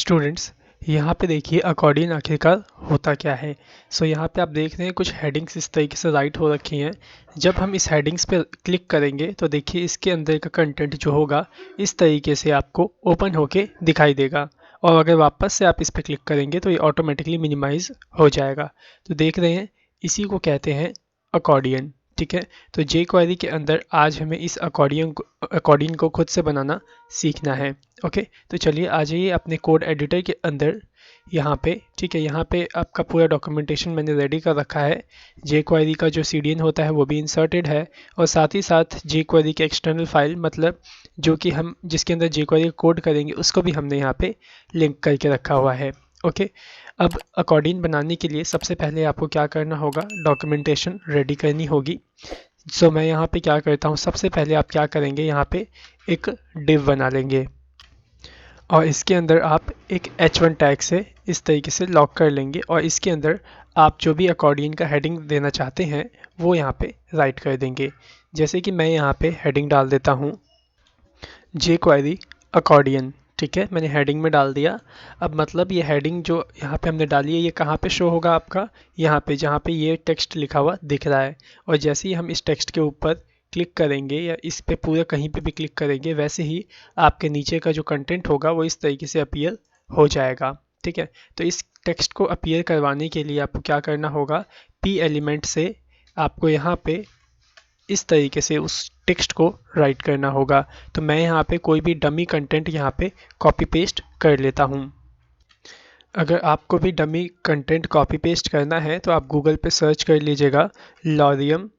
Students, यहाँ पे देखिए अकॉर्डियन आखिरकार होता क्या है। यहाँ पे आप देख रहे हैं कुछ हेडिंग्स इस तरीके से राइट हो रखी हैं। जब हम इस हेडिंग्स पे क्लिक करेंगे तो देखिए इसके अंदर का कंटेंट जो होगा इस तरीके से आपको ओपन होके दिखाई देगा, और अगर वापस से आप इस पर क्लिक करेंगे तो ये ऑटोमेटिकली मिनिमाइज हो जाएगा। तो देख रहे हैं, इसी को कहते हैं अकॉर्डियन। ठीक है, तो जे क्वेरी के अंदर आज हमें इस अकॉर्डियन को खुद से बनाना सीखना है। ओके, तो चलिए आ जाइए अपने कोड एडिटर के अंदर यहाँ पे। ठीक है, यहाँ पे आपका पूरा डॉक्यूमेंटेशन मैंने रेडी कर रखा है। जे क्वेरी का जो सीडीएन होता है वो भी इंसर्टेड है, और साथ ही साथ जे क्वेरी के एक्सटर्नल फाइल मतलब जो कि हम जिसके अंदर जे क्वेरी कोड करेंगे उसको भी हमने यहाँ पे लिंक करके रखा हुआ है। ओके, अब अकॉर्डियन बनाने के लिए सबसे पहले आपको क्या करना होगा, डॉक्यूमेंटेशन रेडी करनी होगी। मैं यहाँ पे क्या करता हूँ, सबसे पहले आप क्या करेंगे, यहाँ पे एक डिव बना लेंगे और इसके अंदर आप एक h1 टैग से इस तरीके से लॉक कर लेंगे, और इसके अंदर आप जो भी अकॉर्डियन का हेडिंग देना चाहते हैं वो यहाँ पे राइट कर देंगे। जैसे कि मैं यहाँ पे हेडिंग डाल देता हूँ जे क्वेरी अकॉर्डियन। ठीक है, मैंने हेडिंग में डाल दिया। अब मतलब ये हेडिंग जो यहाँ पे हमने डाली है ये कहाँ पे शो होगा, आपका यहाँ पे जहाँ पे ये टेक्स्ट लिखा हुआ दिख रहा है। और जैसे ही हम इस टेक्स्ट के ऊपर क्लिक करेंगे या इस पे पूरे कहीं पे भी क्लिक करेंगे, वैसे ही आपके नीचे का जो कंटेंट होगा वो इस तरीके से अपीयर हो जाएगा। ठीक है, तो इस टेक्स्ट को अपीयर करवाने के लिए आपको क्या करना होगा, पी एलिमेंट से आपको यहाँ पे इस तरीके से उस टेक्स्ट को राइट करना होगा। तो मैं यहाँ पे कोई भी डमी कंटेंट यहाँ पे कॉपी पेस्ट कर लेता हूँ। अगर आपको भी डमी कंटेंट कॉपी पेस्ट करना है तो आप गूगल पे सर्च कर लीजिएगा लॉरियम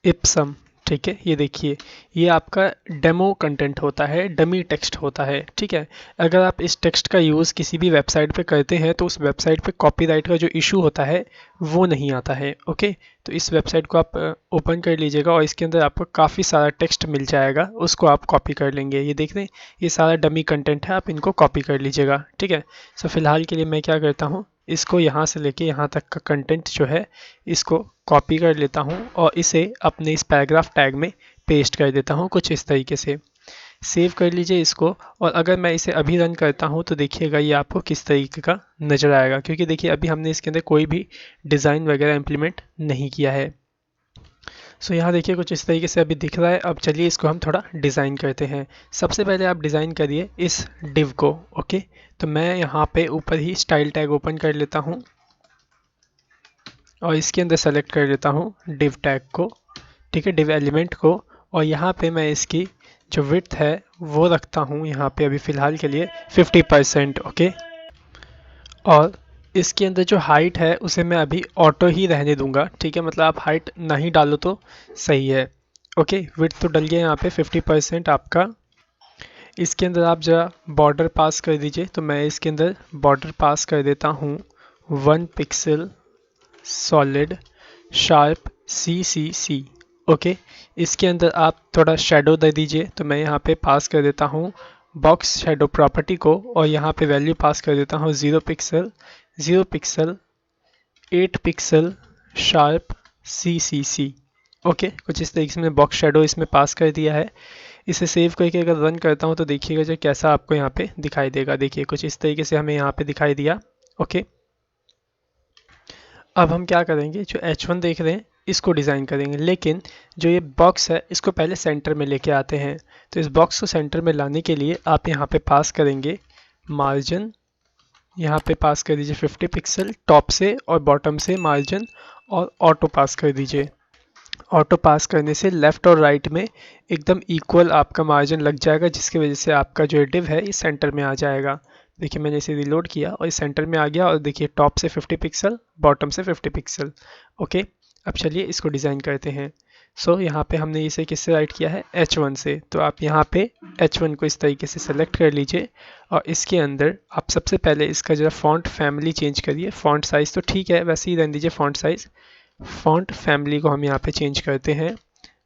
इप्सम। ठीक है, ये देखिए ये आपका डेमो कंटेंट होता है, डमी टेक्स्ट होता है। ठीक है, अगर आप इस टेक्स्ट का यूज़ किसी भी वेबसाइट पे करते हैं तो उस वेबसाइट पे कॉपीराइट का जो इशू होता है वो नहीं आता है। ओके, तो इस वेबसाइट को आप ओपन कर लीजिएगा और इसके अंदर आपको काफ़ी सारा टेक्स्ट मिल जाएगा, उसको आप कॉपी कर लेंगे। ये देख रहे हैं, ये सारा डमी कंटेंट है, आप इनको कॉपी कर लीजिएगा। ठीक है, फिलहाल के लिए मैं क्या करता हूँ, इसको यहाँ से लेके यहाँ तक का कंटेंट जो है इसको कॉपी कर लेता हूँ और इसे अपने इस पैराग्राफ टैग में पेस्ट कर देता हूँ कुछ इस तरीके से। सेव कर लीजिए इसको, और अगर मैं इसे अभी रन करता हूँ तो देखिएगा ये आपको किस तरीके का नज़र आएगा, क्योंकि देखिए अभी हमने इसके अंदर कोई भी डिज़ाइन वगैरह इम्प्लीमेंट नहीं किया है। यहाँ देखिए कुछ इस तरीके से अभी दिख रहा है। अब चलिए इसको हम थोड़ा डिज़ाइन करते हैं। सबसे पहले आप डिज़ाइन करिए इस डिव को। ओके, तो मैं यहाँ पे ऊपर ही स्टाइल टैग ओपन कर लेता हूँ और इसके अंदर सेलेक्ट कर लेता हूँ डिव टैग को। ठीक है, डिव एलिमेंट को, और यहाँ पे मैं इसकी जो विड्थ है वो रखता हूँ यहाँ पे अभी फ़िलहाल के लिए 50%। ओके, और इसके अंदर जो हाइट है उसे मैं अभी ऑटो ही रहने दूंगा। ठीक है, मतलब आप हाइट नहीं डालो तो सही है। ओके, विड्थ तो डल गया यहाँ पे 50% आपका। इसके अंदर आप जरा बॉर्डर पास कर दीजिए, तो मैं इसके अंदर बॉर्डर पास कर देता हूँ 1 pixel solid sharp CCC। Okay, इसके अंदर आप थोड़ा शेडो दे दीजिए, तो मैं यहाँ पे पास कर देता हूँ बॉक्स शेडो प्रॉपर्टी को, और यहाँ पे वैल्यू पास कर देता हूँ 0 pixel 8 pixel sharp CCC। Okay, कुछ इस तरीके से मैंने बॉक्स शेडो इसमें पास कर दिया है। इसे सेव करके अगर रन करता हूँ तो देखिएगा जो कैसा आपको यहाँ पे दिखाई देगा। देखिए कुछ इस तरीके से हमें यहाँ पे दिखाई दिया। ओके, अब हम क्या करेंगे, जो H1 देख रहे हैं इसको डिज़ाइन करेंगे, लेकिन जो ये बॉक्स है इसको पहले सेंटर में लेके आते हैं। तो इस बॉक्स को सेंटर में लाने के लिए आप यहाँ पे पास करेंगे मार्जिन, यहाँ पे पास कर दीजिए 50 पिक्सल टॉप से और बॉटम से मार्जिन, और ऑटो पास कर दीजिए। ऑटो पास करने से लेफ़्ट और राइट में एकदम इक्वल आपका मार्जिन लग जाएगा, जिसकी वजह से आपका जो डिव है ये सेंटर में आ जाएगा। देखिए मैंने इसे रिलोड किया और ये सेंटर में आ गया, और देखिए टॉप से 50 पिक्सल बॉटम से 50 पिक्सल। ओके, अब चलिए इसको डिज़ाइन करते हैं। यहाँ पे हमने इसे किससे राइट किया है, H1 से। तो आप यहाँ पे H1 को इस तरीके से सेलेक्ट कर लीजिए, और इसके अंदर आप सबसे पहले इसका जरा फॉन्ट फैमिली चेंज करिए। फॉन्ट साइज़ तो ठीक है वैसे ही रहने दीजिए, फॉन्ट साइज़। फॉन्ट फैमिली को हम यहाँ पे चेंज करते हैं,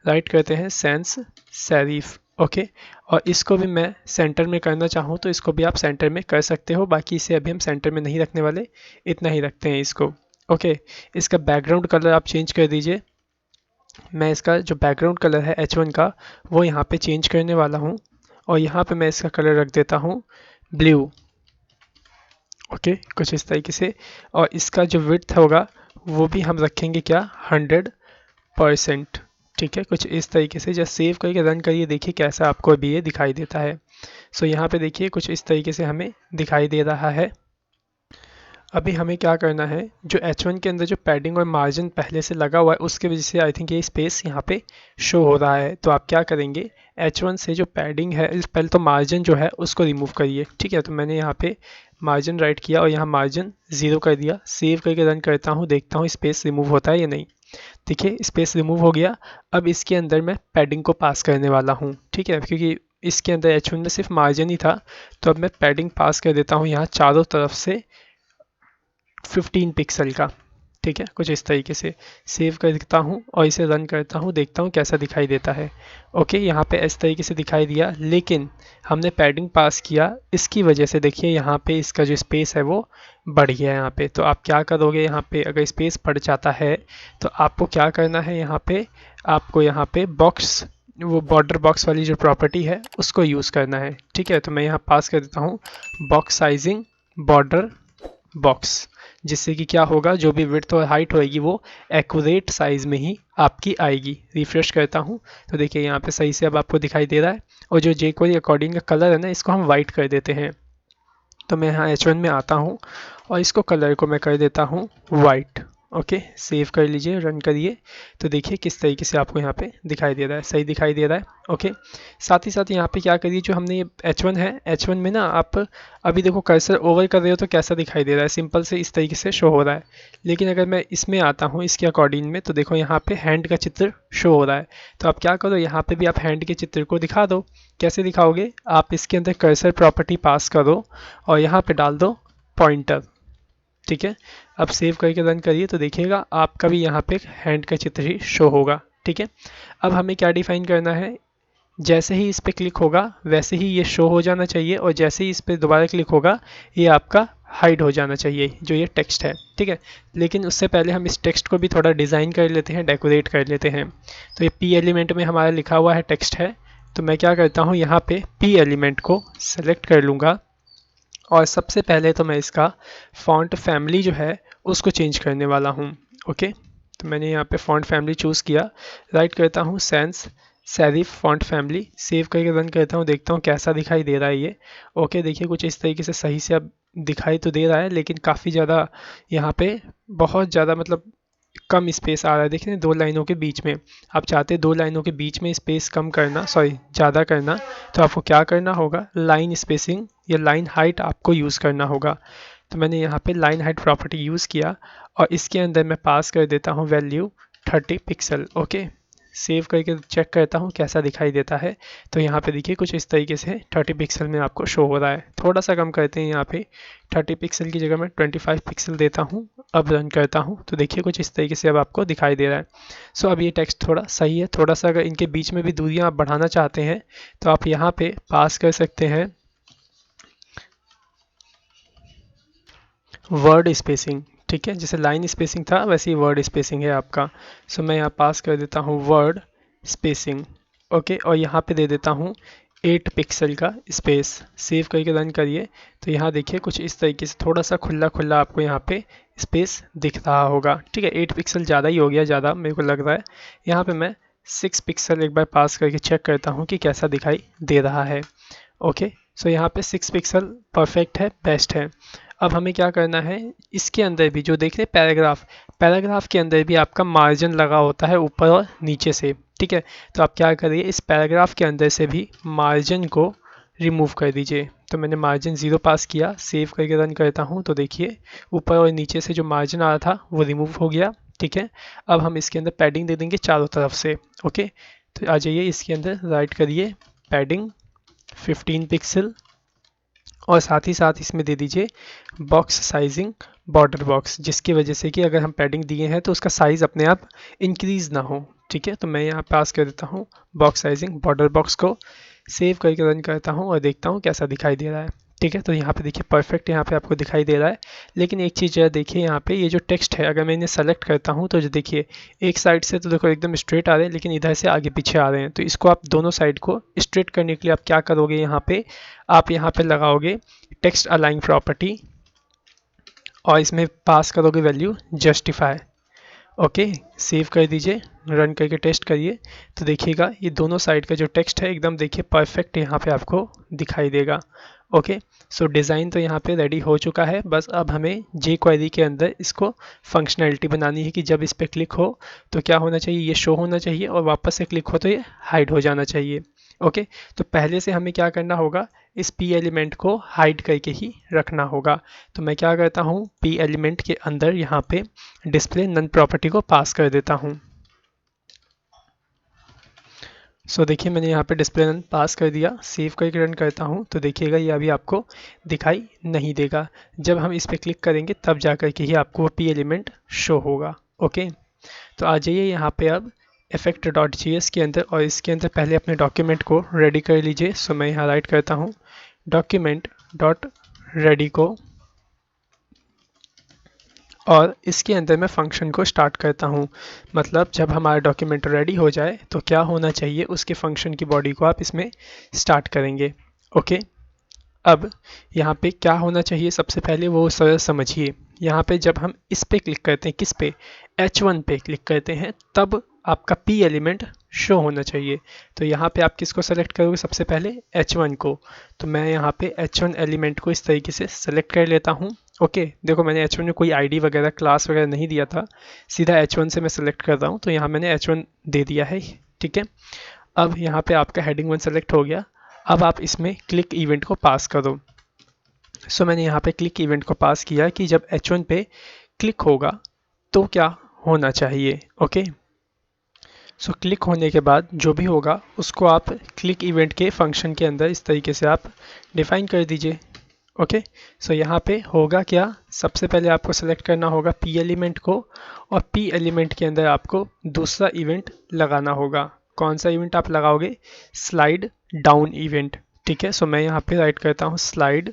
राइट करते हैं सैंस सेरिफ। ओके, और इसको भी मैं सेंटर में करना चाहूँ तो इसको भी आप सेंटर में कर सकते हो, बाकी इसे अभी हम सेंटर में नहीं रखने वाले, इतना ही रखते हैं इसको। ओके, इसका बैकग्राउंड कलर आप चेंज कर दीजिए। मैं इसका जो बैकग्राउंड कलर है H1 का वो यहाँ पे चेंज करने वाला हूँ, और यहाँ पे मैं इसका कलर रख देता हूँ ब्लू। ओके, कुछ इस तरीके से। और इसका जो विड्थ होगा वो भी हम रखेंगे क्या, 100%। ठीक है, कुछ इस तरीके से। जस्ट सेव करके रन करिए, देखिए कैसा आपको अभी ये दिखाई देता है। सो यहाँ पे देखिए कुछ इस तरीके से हमें दिखाई दे रहा है। अभी हमें क्या करना है, जो H1 के अंदर जो पैडिंग और मार्जिन पहले से लगा हुआ है उसके वजह से आई थिंक ये स्पेस यहाँ पे शो हो रहा है। तो आप क्या करेंगे, H1 से जो पैडिंग है, पहले तो मार्जिन जो है उसको रिमूव करिए। ठीक है, तो मैंने यहाँ पे मार्जिन राइट किया और यहाँ मार्जिन 0 कर दिया। सेव करके रन करता हूँ, देखता हूँ स्पेस रिमूव होता है या नहीं। देखिए स्पेस रिमूव हो गया। अब इसके अंदर मैं पैडिंग को पास करने वाला हूँ। ठीक है, क्योंकि इसके अंदर H1 में सिर्फ मार्जिन ही था, तो अब मैं पैडिंग पास कर देता हूँ यहाँ चारों तरफ से 15 पिक्सल का। ठीक है, कुछ इस तरीके से। सेव करता हूँ और इसे रन करता हूँ, देखता हूँ कैसा दिखाई देता है। ओके, यहाँ पे इस तरीके से दिखाई दिया, लेकिन हमने पैडिंग पास किया, इसकी वजह से देखिए यहाँ पे इसका जो स्पेस है वो बढ़ गया है यहाँ पे। तो आप क्या करोगे, यहाँ पे अगर स्पेस बढ़ जाता है तो आपको क्या करना है, यहाँ पे आपको यहाँ पे बॉक्स, वो बॉर्डर बॉक्स वाली जो प्रॉपर्टी है उसको यूज़ करना है। ठीक है, तो मैं यहाँ पास कर देता हूँ बॉक्स साइजिंग बॉर्डर बॉक्स, जिससे कि क्या होगा, जो भी विड्थ और हाइट होएगी वो एक्यूरेट साइज में ही आपकी आएगी। रिफ्रेश करता हूँ तो देखिए यहाँ पे सही से अब आपको दिखाई दे रहा है। और जो jQuery अकॉर्डिंग का कलर है ना, इसको हम वाइट कर देते हैं। तो मैं यहाँ H1 में आता हूँ और इसको कलर को मैं कर देता हूँ वाइट। ओके, सेव कर लीजिए, रन करिए, तो देखिए किस तरीके से आपको यहाँ पे दिखाई दे रहा है, सही दिखाई दे रहा है। ओके, साथ ही साथ यहाँ पे क्या करिए, जो हमने ये H1 है, H1 में ना आप अभी देखो कर्सर ओवर कर रहे हो तो कैसा दिखाई दे रहा है, सिंपल से इस तरीके से शो हो रहा है। लेकिन अगर मैं इसमें आता हूँ इसके अकॉर्डिंग में, तो देखो यहाँ पे हैंड का चित्र शो हो रहा है। तो आप क्या करो, यहाँ पे भी आप हैंड के चित्र को दिखा दो। कैसे दिखाओगे, आप इसके अंदर कर्सर प्रॉपर्टी पास करो और यहाँ पे डाल दो पॉइंटर। ठीक है, अब सेव करके रन करिए तो देखिएगा आपका भी यहाँ पे हैंड का चित्र ही शो होगा। ठीक है, अब हमें क्या डिफाइन करना है, जैसे ही इस पे क्लिक होगा वैसे ही ये शो हो जाना चाहिए, और जैसे ही इस पे दोबारा क्लिक होगा ये आपका हाइड हो जाना चाहिए, जो ये टेक्स्ट है। ठीक है, लेकिन उससे पहले हम इस टेक्स्ट को भी थोड़ा डिज़ाइन कर लेते हैं, डेकोरेट कर लेते हैं। तो ये P एलिमेंट में हमारा लिखा हुआ है टेक्स्ट है, तो मैं क्या करता हूँ, यहाँ पे P एलिमेंट को सेलेक्ट कर लूँगा और सबसे पहले तो मैं इसका फॉन्ट फैमिली जो है उसको चेंज करने वाला हूँ। ओके, तो मैंने यहाँ पे फॉन्ट फैमिली चूज़ किया, राइट करता हूँ sans serif font family, save करके रन करता हूँ, देखता हूँ कैसा दिखाई दे रहा है ये। ओके, देखिए कुछ इस तरीके से सही से अब दिखाई तो दे रहा है, लेकिन काफ़ी ज़्यादा यहाँ पे बहुत ज़्यादा मतलब कम स्पेस आ रहा है। देखिए 2 लाइनों के बीच में, आप चाहते हैं 2 लाइनों के बीच में स्पेस कम करना, सॉरी ज़्यादा करना, तो आपको क्या करना होगा, लाइन स्पेसिंग या लाइन हाइट आपको यूज़ करना होगा। तो मैंने यहाँ पे लाइन हाइट प्रॉपर्टी यूज़ किया और इसके अंदर मैं पास कर देता हूँ वैल्यू 30 पिक्सल। ओके, सेव करके चेक करता हूँ कैसा दिखाई देता है। तो यहाँ पे देखिए कुछ इस तरीके से 30 पिक्सल में आपको शो हो रहा है। थोड़ा सा कम करते हैं, यहाँ पे 30 पिक्सल की जगह मैं 25 पिक्सल देता हूँ। अब रन करता हूँ तो देखिए कुछ इस तरीके से अब आपको दिखाई दे रहा है। सो अब ये टेक्स्ट थोड़ा सही है। थोड़ा सा अगर इनके बीच में भी दूरियाँ आप बढ़ाना चाहते हैं तो आप यहाँ पे पास कर सकते हैं वर्ड स्पेसिंग। ठीक है, जैसे लाइन स्पेसिंग था वैसे ही वर्ड स्पेसिंग है आपका। सो मैं यहाँ पास कर देता हूँ वर्ड स्पेसिंग। ओके, और यहाँ पे दे देता हूँ 8 पिक्सल का स्पेस। सेव करके रन करिए तो यहाँ देखिए कुछ इस तरीके से थोड़ा सा खुला खुला आपको यहाँ पे स्पेस दिख रहा होगा। ठीक है, 8 पिक्सल ज़्यादा ही हो गया, ज़्यादा मेरे को लग रहा है। यहाँ पे मैं 6 पिक्सल एक बार पास करके चेक करता हूँ कि कैसा दिखाई दे रहा है। ओके, सो यहाँ पे 6 पिक्सल परफेक्ट है, बेस्ट है। अब हमें क्या करना है, इसके अंदर भी जो देख रहे हैं पैराग्राफ, पैराग्राफ के अंदर भी आपका मार्जिन लगा होता है ऊपर और नीचे से। ठीक है, तो आप क्या करिए, इस पैराग्राफ के अंदर से भी मार्जिन को रिमूव कर दीजिए। तो मैंने मार्जिन 0 पास किया, सेव करके रन करता हूँ तो देखिए ऊपर और नीचे से जो मार्जिन आ रहा था वो रिमूव हो गया। ठीक है, अब हम इसके अंदर पैडिंग दे देंगे चारों तरफ से। ओके, तो आ जाइए इसके अंदर राइट करिए पैडिंग 15 पिक्सल और साथ ही साथ इसमें दे दीजिए बॉक्स साइजिंग बॉर्डर बॉक्स, जिसकी वजह से कि अगर हम पैडिंग दिए हैं तो उसका साइज़ अपने आप इंक्रीज़ ना हो। ठीक है, तो मैं यहाँ पास कर देता हूँ बॉक्स साइजिंग बॉर्डर बॉक्स को, सेव करके रन करता हूँ और देखता हूँ कैसा दिखाई दे रहा है। ठीक है, तो यहाँ पे देखिए परफेक्ट यहाँ पे आपको दिखाई दे रहा है। लेकिन एक चीज़ देखिए, यहाँ पे ये जो टेक्स्ट है अगर मैं इन्हें सेलेक्ट करता हूँ तो जो देखिए एक साइड से तो देखो एकदम स्ट्रेट आ रहे हैं, लेकिन इधर से आगे पीछे आ रहे हैं। तो इसको आप दोनों साइड को स्ट्रेट करने के लिए आप क्या करोगे, यहाँ पे आप यहाँ पे लगाओगे टेक्स्ट अलाइन प्रॉपर्टी। और इसमें पास करोगे वैल्यू जस्टिफाई। ओके, सेव कर दीजिए, रन करके टेस्ट करिए, तो देखिएगा ये दोनों साइड का जो टेक्स्ट है एकदम देखिए परफेक्ट यहाँ पे आपको दिखाई देगा। ओके, सो डिज़ाइन तो यहाँ पे रेडी हो चुका है, बस अब हमें जे क्वेरी के अंदर इसको फंक्शनैलिटी बनानी है कि जब इस पर क्लिक हो तो क्या होना चाहिए, ये शो होना चाहिए, और वापस से क्लिक हो तो ये हाइड हो जाना चाहिए। ओके, तो पहले से हमें क्या करना होगा, इस पी एलिमेंट को हाइड करके ही रखना होगा। तो मैं क्या करता हूँ, पी एलिमेंट के अंदर यहाँ पे डिस्प्ले नन प्रॉपर्टी को पास कर देता हूँ। सो देखिए मैंने यहाँ पे डिस्प्ले नन पास कर दिया, सेव करके रन करता हूँ तो देखिएगा ये अभी आपको दिखाई नहीं देगा। जब हम इस पर क्लिक करेंगे तब जा कर के ही आपको वो पी एलिमेंट शो होगा। ओके, तो आ जाइए यहाँ पे अब effect.js के अंदर, और इसके अंदर पहले अपने डॉक्यूमेंट को रेडी कर लीजिए। सो मैं यहाँ राइट करता हूँ डॉक्यूमेंट डॉट रेडी को, और इसके अंदर मैं फंक्शन को स्टार्ट करता हूँ। मतलब जब हमारा डॉक्यूमेंट रेडी हो जाए तो क्या होना चाहिए, उसके फंक्शन की बॉडी को आप इसमें स्टार्ट करेंगे। ओके, अब यहाँ पे क्या होना चाहिए सबसे पहले वो समझिए। यहाँ पे जब हम इस पे क्लिक करते हैं, किस पे, H1 पे क्लिक करते हैं, तब आपका P एलिमेंट शो होना चाहिए। तो यहाँ पे आप किसको सेलेक्ट करोगे, सबसे पहले H1 को। तो मैं यहाँ पे H1 एलिमेंट को इस तरीके से सेलेक्ट कर लेता हूँ। ओके, देखो मैंने H1 में कोई आईडी वगैरह क्लास वगैरह नहीं दिया था, सीधा H1 से मैं सेलेक्ट कर रहा हूँ, तो यहाँ मैंने H1 दे दिया है। ठीक है, अब यहाँ पे आपका हेडिंग 1 सेलेक्ट हो गया। अब आप इसमें क्लिक इवेंट को पास करो। सो मैंने यहाँ पे क्लिक इवेंट को पास किया कि जब H1 पे क्लिक होगा तो क्या होना चाहिए। ओके, सो क्लिक होने के बाद जो भी होगा उसको आप क्लिक इवेंट के फंक्शन के अंदर इस तरीके से आप डिफाइन कर दीजिए। ओके, सो यहाँ पे होगा क्या, सबसे पहले आपको सेलेक्ट करना होगा पी एलिमेंट को, और पी एलिमेंट के अंदर आपको दूसरा इवेंट लगाना होगा। कौन सा इवेंट आप लगाओगे, स्लाइड डाउन इवेंट। ठीक है, सो मैं यहाँ पे राइट करता हूँ स्लाइड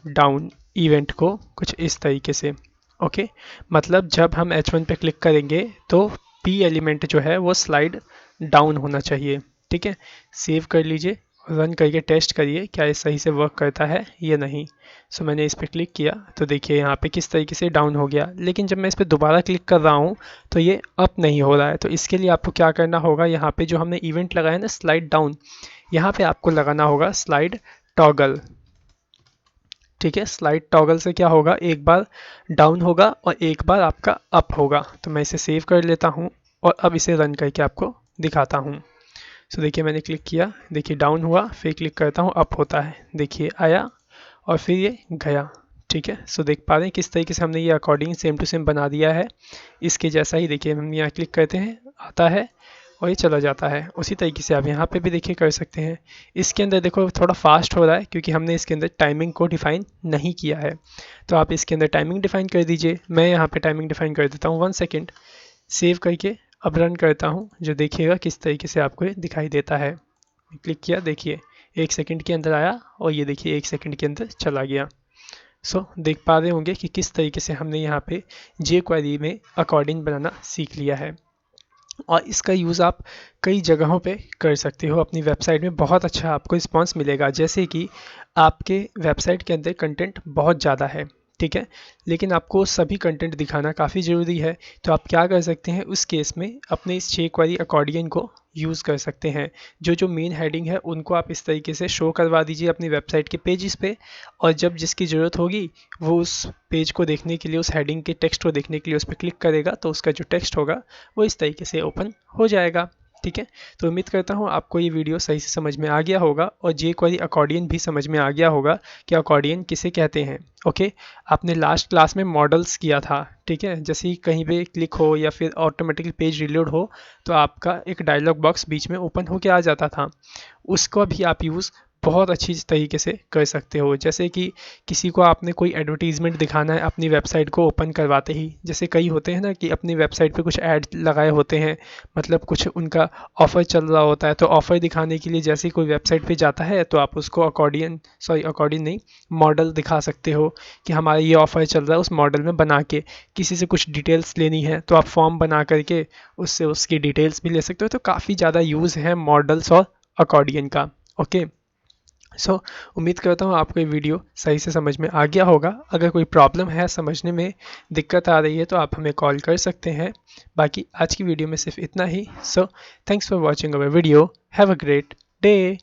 डाउन इवेंट को कुछ इस तरीके से। ओके, मतलब जब हम H1 पे क्लिक करेंगे तो P एलिमेंट जो है वो स्लाइड डाउन होना चाहिए। ठीक है, सेव कर लीजिए, रन करके टेस्ट करिए क्या ये सही से वर्क करता है या नहीं। सो मैंने इस पर क्लिक किया तो देखिए यहाँ पे किस तरीके से डाउन हो गया, लेकिन जब मैं इस पर दोबारा क्लिक कर रहा हूँ तो ये अप नहीं हो रहा है। तो इसके लिए आपको क्या करना होगा, यहाँ पे जो हमने इवेंट लगाया ना स्लाइड डाउन, यहाँ पे आपको लगाना होगा स्लाइड टॉगल। ठीक है, स्लाइड टॉगल से क्या होगा, एक बार डाउन होगा और एक बार आपका अप होगा। तो मैं इसे सेव कर लेता हूँ और अब इसे रन करके आपको दिखाता हूँ। सो देखिए मैंने क्लिक किया, देखिए डाउन हुआ, फिर क्लिक करता हूँ अप होता है, देखिए आया और फिर ये गया। ठीक है, सो देख पा रहे हैं किस तरीके से हमने ये अकॉर्डिंग सेम टू सेम बना दिया है। इसके जैसा ही देखिए हम यहाँ क्लिक करते हैं, आता है और ये चला जाता है। उसी तरीके से आप यहाँ पे भी देखिए कर सकते हैं। इसके अंदर देखो थोड़ा फास्ट हो रहा है क्योंकि हमने इसके अंदर टाइमिंग को डिफाइन नहीं किया है, तो आप इसके अंदर टाइमिंग डिफाइन कर दीजिए। मैं यहाँ पे टाइमिंग डिफाइन कर देता हूँ 1 सेकेंड, सेव करके अब रन करता हूँ, जो देखिएगा किस तरीके से आपको ये दिखाई देता है। क्लिक किया, देखिए 1 सेकेंड के अंदर आया और ये देखिए 1 सेकेंड के अंदर चला गया। सो देख पा रहे होंगे कि किस तरीके से हमने यहाँ पे जे क्वेरी में अकॉर्डिंग बनाना सीख लिया है, और इसका यूज़ आप कई जगहों पे कर सकते हो। अपनी वेबसाइट में बहुत अच्छा आपको रिस्पांस मिलेगा। जैसे कि आपके वेबसाइट के अंदर कंटेंट बहुत ज़्यादा है, ठीक है, लेकिन आपको सभी कंटेंट दिखाना काफ़ी ज़रूरी है, तो आप क्या कर सकते हैं उस केस में, अपने इस jQuery अकॉर्डियन को यूज़ कर सकते हैं। जो जो मेन हेडिंग है उनको आप इस तरीके से शो करवा दीजिए अपनी वेबसाइट के पेजेस पे, और जब जिसकी ज़रूरत होगी वो उस पेज को देखने के लिए, उस हेडिंग के टेक्स्ट को देखने के लिए उस पर क्लिक करेगा, तो उसका जो टेक्स्ट होगा वो इस तरीके से ओपन हो जाएगा। ठीक है, तो उम्मीद करता हूँ आपको ये वीडियो सही से समझ में आ गया होगा, और jQuery अकॉर्डियन भी समझ में आ गया होगा कि अकॉर्डियन किसे कहते हैं। ओके, आपने लास्ट क्लास में मॉडल्स किया था, ठीक है, जैसे ही कहीं पे क्लिक हो या फिर ऑटोमेटिकली पेज रिलोड हो तो आपका एक डायलॉग बॉक्स बीच में ओपन होके आ जाता था, उसको भी आप यूज़ बहुत अच्छी तरीके से कर सकते हो। जैसे कि किसी को आपने कोई एडवर्टीज़मेंट दिखाना है अपनी वेबसाइट को ओपन करवाते ही, जैसे कई होते हैं ना कि अपनी वेबसाइट पे कुछ ऐड लगाए होते हैं, मतलब कुछ उनका ऑफ़र चल रहा होता है, तो ऑफ़र दिखाने के लिए जैसे ही कोई वेबसाइट पे जाता है तो आप उसको अकॉर्डियन नहीं, मॉडल दिखा सकते हो कि हमारा ये ऑफ़र चल रहा है। उस मॉडल में बना के किसी से कुछ डिटेल्स लेनी है तो आप फॉर्म बना करके उससे उसकी डिटेल्स भी ले सकते हो। तो काफ़ी ज़्यादा यूज़ है मॉडल्स और अकॉर्डियन का। ओके, सो उम्मीद करता हूँ आपको ये वीडियो सही से समझ में आ गया होगा। अगर कोई प्रॉब्लम है, समझने में दिक्कत आ रही है, तो आप हमें कॉल कर सकते हैं। बाकी आज की वीडियो में सिर्फ इतना ही। So thanks for watching our video. Have a great day.